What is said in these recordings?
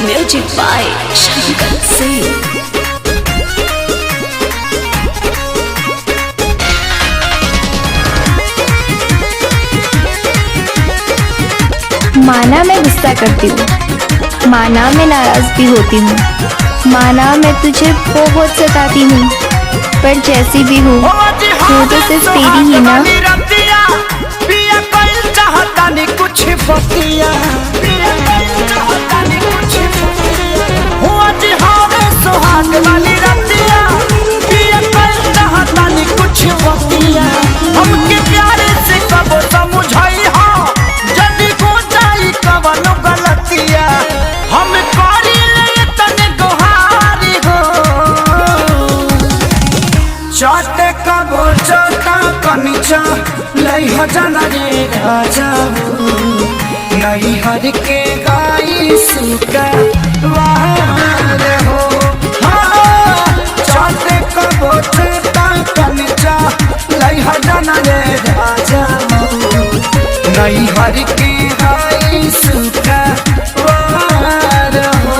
Music by Shankar Singh. माना मैं गुस्सा करती हूँ, माना मैं नाराज भी होती हूँ, माना मैं तुझे बहुत सताती हूँ, पर जैसी भी हूँ तू तो सिर्फ तेरी ही ना। हमके प्यारे से कबो समझाई हो जदी को जाई कवनो गलतिया हम करी ले तने गोहारी हो चाटे कबो चाटा कनिचा लई हो जाना रे राजा नहीं हर के गाई सुका वार हो चाटे कबो चाटा कनिचा लई हो जाना रे राजा नहीं हर के गाई सुका वार हो।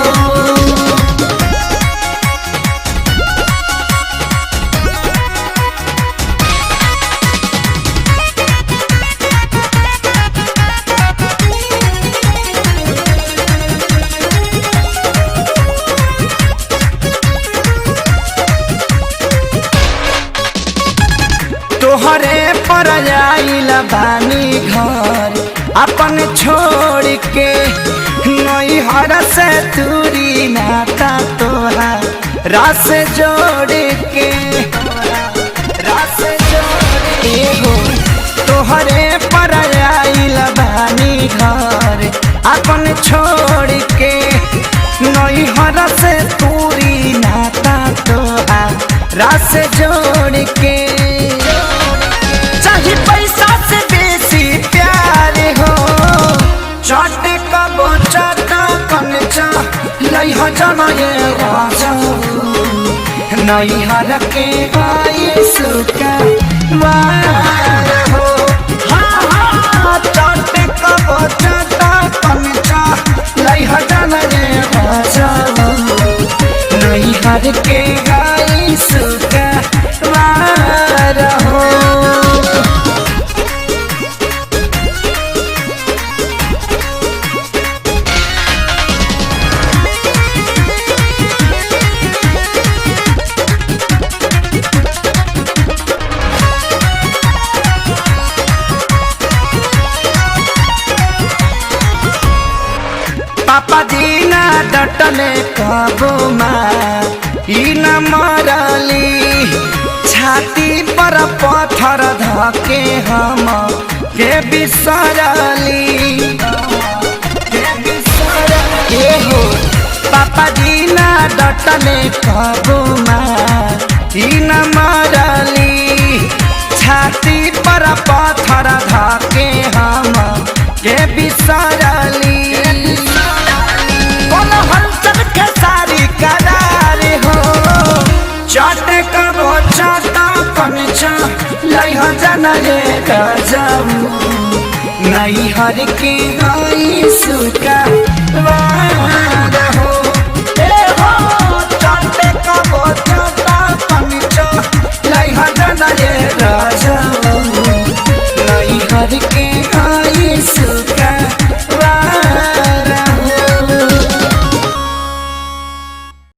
तोहरे पर आइल बानी घर अपन छोड़ के नैहर से दूरी नाता तोहरा से जोड़ के हो तोहरे पर आइल बानी घर अपन छोड़ के नैहर से दूरी नाता तोहरा से जोड़ के पैसा से बेसी प्यार हो चाटे कबो चाटा कनचा लई हो जाना ये राजा नहीं हर के गाई सुका वार हो चाटे कबो चाटा कनचा लई हो जाना ये राजा नहीं हर के गाई सुका वार हो। पापा जी ना डटले कबो ई न मरली छाती पर पत्थर धके हम के बिसरली हो पापा जी ना डटले कबो ई न मरली छाती पर पत्थर धके हम के बिसरली चाटे कबो चाटा कनचा लई हो जाना रे राजा नहीं हर के गाई सुका